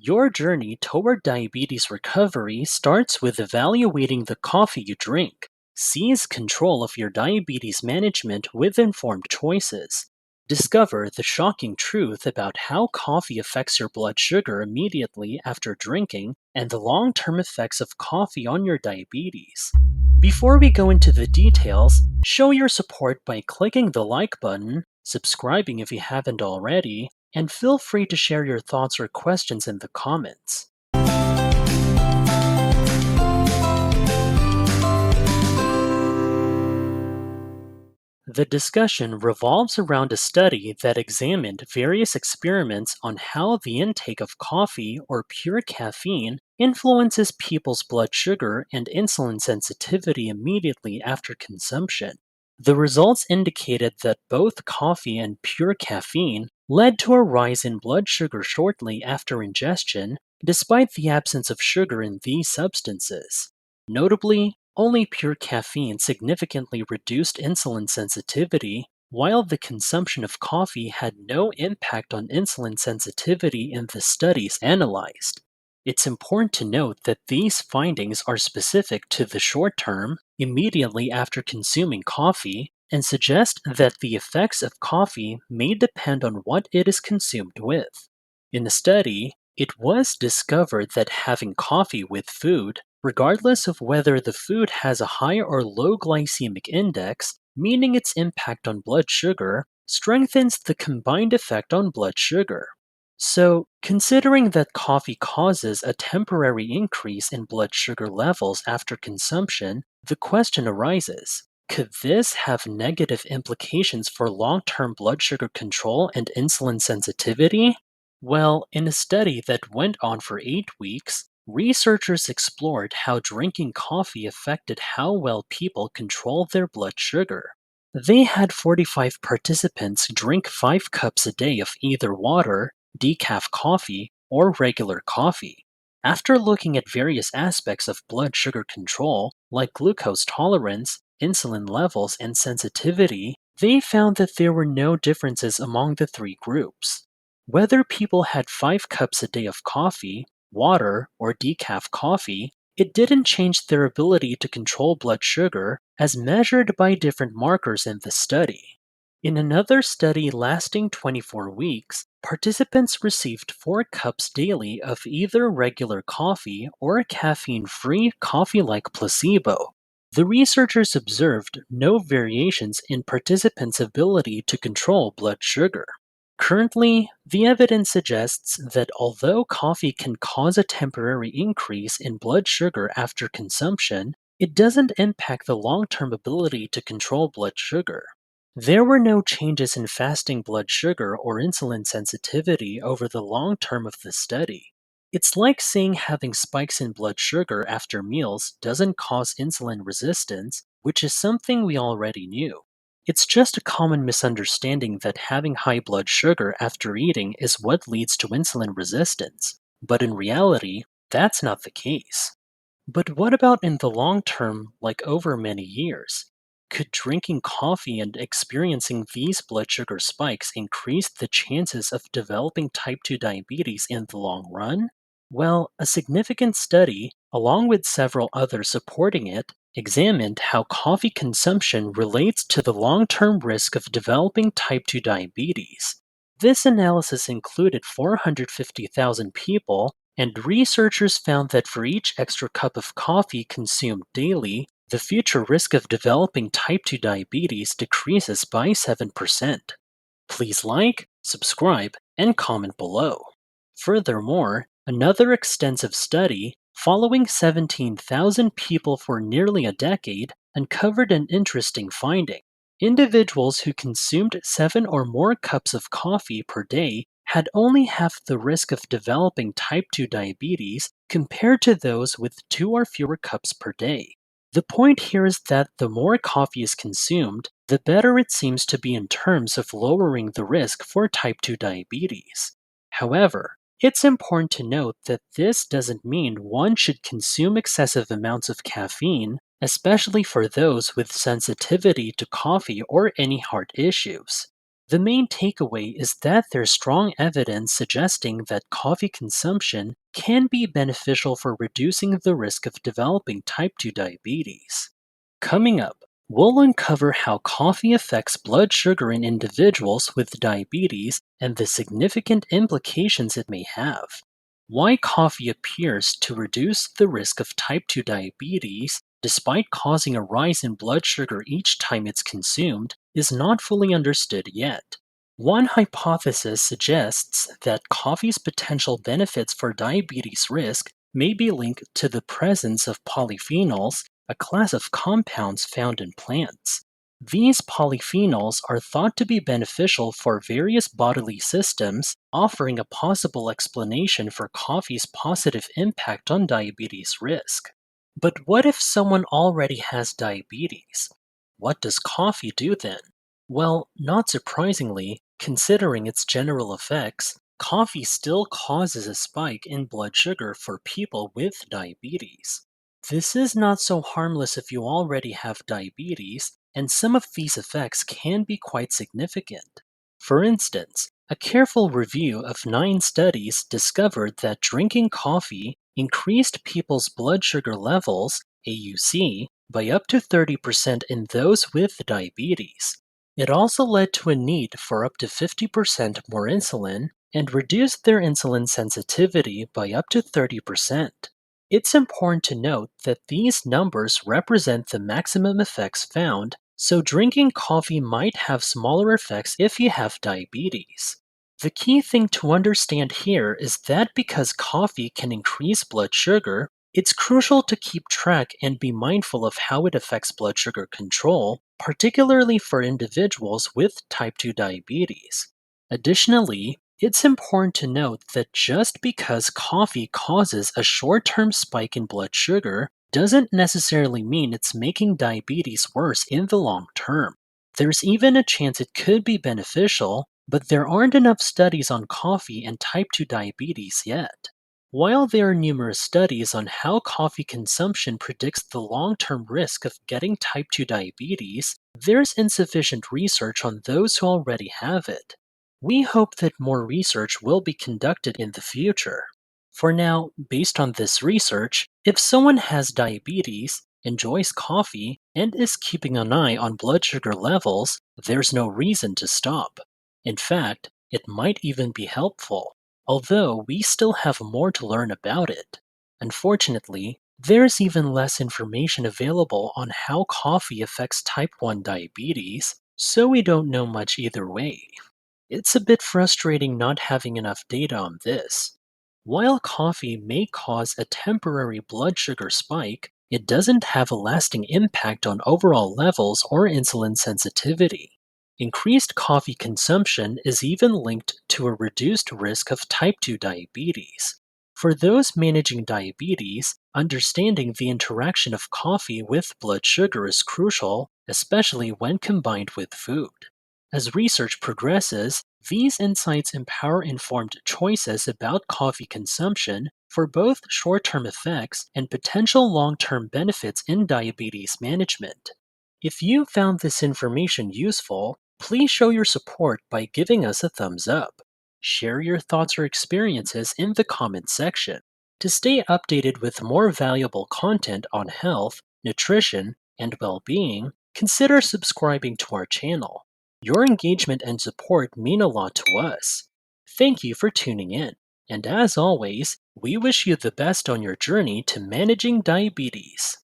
Your journey toward diabetes recovery starts with evaluating the coffee you drink. Seize control of your diabetes management with informed choices. Discover the shocking truth about how coffee affects your blood sugar immediately after drinking and the long term effects of coffee on your diabetes. Before we go into the details, show your support by clicking the like button, subscribing if you haven't already, and feel free to share your thoughts or questions in the comments. The discussion revolves around a study that examined various experiments on how the intake of coffee or pure caffeine influences people's blood sugar and insulin sensitivity immediately after consumption. The results indicated that both coffee and pure caffeine led to a rise in blood sugar shortly after ingestion, despite the absence of sugar in these substances. Notably, only pure caffeine significantly reduced insulin sensitivity, while the consumption of coffee had no impact on insulin sensitivity in the studies analyzed. It's important to note that these findings are specific to the short term, immediately after consuming coffee, and suggest that the effects of coffee may depend on what it is consumed with. In the study, it was discovered that having coffee with food, regardless of whether the food has a high or low glycemic index, meaning its impact on blood sugar, strengthens the combined effect on blood sugar. So, considering that coffee causes a temporary increase in blood sugar levels after consumption, the question arises, could this have negative implications for long term blood sugar control and insulin sensitivity? Well, in a study that went on for 8 weeks, researchers explored how drinking coffee affected how well people control their blood sugar. They had 45 participants drink 5 cups a day of either water, decaf coffee, or regular coffee. After looking at various aspects of blood sugar control, like glucose tolerance, insulin levels, and sensitivity, they found that there were no differences among the three groups. Whether people had 5 cups a day of coffee, water, or decaf coffee, it didn't change their ability to control blood sugar as measured by different markers in the study. In another study lasting 24 weeks, participants received 4 cups daily of either regular coffee or caffeine free coffee like placebo. The researchers observed no variations in participants' ability to control blood sugar. Currently, the evidence suggests that although coffee can cause a temporary increase in blood sugar after consumption, it doesn't impact the long term ability to control blood sugar. There were no changes in fasting blood sugar or insulin sensitivity over the long term of the study. It's like saying having spikes in blood sugar after meals doesn't cause insulin resistance, which is something we already knew. It's just a common misunderstanding that having high blood sugar after eating is what leads to insulin resistance. But in reality, that's not the case. But what about in the long term, like over many years? Could drinking coffee and experiencing these blood sugar spikes increase the chances of developing type 2 diabetes in the long run? Well, a significant study, along with several others supporting it, examined how coffee consumption relates to the long term risk of developing type 2 diabetes. This analysis included 450,000 people, and researchers found that for each extra cup of coffee consumed daily, the future risk of developing type 2 diabetes decreases by 7%. Please like, subscribe, and comment below. Furthermore, another extensive study, following 17,000 people for nearly a decade, uncovered an interesting finding. Individuals who consumed 7 or more cups of coffee per day had only half the risk of developing type 2 diabetes compared to those with 2 or fewer cups per day. The point here is that the more coffee is consumed, the better it seems to be in terms of lowering the risk for type 2 diabetes. However, it's important to note that this doesn't mean one should consume excessive amounts of caffeine, especially for those with sensitivity to coffee or any heart issues. The main takeaway is that there's strong evidence suggesting that coffee consumption can be beneficial for reducing the risk of developing type 2 diabetes. Coming up, we'll uncover how coffee affects blood sugar in individuals with diabetes and the significant implications it may have. Why coffee appears to reduce the risk of type 2 diabetes despite causing a rise in blood sugar each time it's consumed is not fully understood yet. One hypothesis suggests that coffee's potential benefits for diabetes risk may be linked to the presence of polyphenols, a class of compounds found in plants. These polyphenols are thought to be beneficial for various bodily systems, offering a possible explanation for coffee's positive impact on diabetes risk. But what if someone already has diabetes? What does coffee do then? Well, not surprisingly, considering its general effects, coffee still causes a spike in blood sugar for people with diabetes. This is not so harmless if you already have diabetes, and some of these effects can be quite significant. For instance, a careful review of 9 studies discovered that drinking coffee increased people's blood sugar levels, AUC, by up to 30% in those with diabetes. It also led to a need for up to 50% more insulin and reduced their insulin sensitivity by up to 30%. It's important to note that these numbers represent the maximum effects found, so drinking coffee might have smaller effects if you have diabetes. The key thing to understand here is that because coffee can increase blood sugar, it's crucial to keep track and be mindful of how it affects blood sugar control, particularly for individuals with type 2 diabetes. Additionally, it's important to note that just because coffee causes a short term spike in blood sugar doesn't necessarily mean it's making diabetes worse in the long term. There's even a chance it could be beneficial, but there aren't enough studies on coffee and type 2 diabetes yet. While there are numerous studies on how coffee consumption predicts the long term risk of getting type 2 diabetes, there's insufficient research on those who already have it. We hope that more research will be conducted in the future. For now, based on this research, if someone has diabetes, enjoys coffee, and is keeping an eye on blood sugar levels, there's no reason to stop. In fact, it might even be helpful, although we still have more to learn about it. Unfortunately, there's even less information available on how coffee affects type 1 diabetes, so we don't know much either way. It's a bit frustrating not having enough data on this. While coffee may cause a temporary blood sugar spike, it doesn't have a lasting impact on overall levels or insulin sensitivity. Increased coffee consumption is even linked to a reduced risk of type 2 diabetes. For those managing diabetes, understanding the interaction of coffee with blood sugar is crucial, especially when combined with food. As research progresses, these insights empower informed choices about coffee consumption for both short term effects and potential long term benefits in diabetes management. If you found this information useful, please show your support by giving us a thumbs up. Share your thoughts or experiences in the comments section. To stay updated with more valuable content on health, nutrition, and well being, consider subscribing to our channel. Your engagement and support mean a lot to us. Thank you for tuning in. And as always, we wish you the best on your journey to managing diabetes.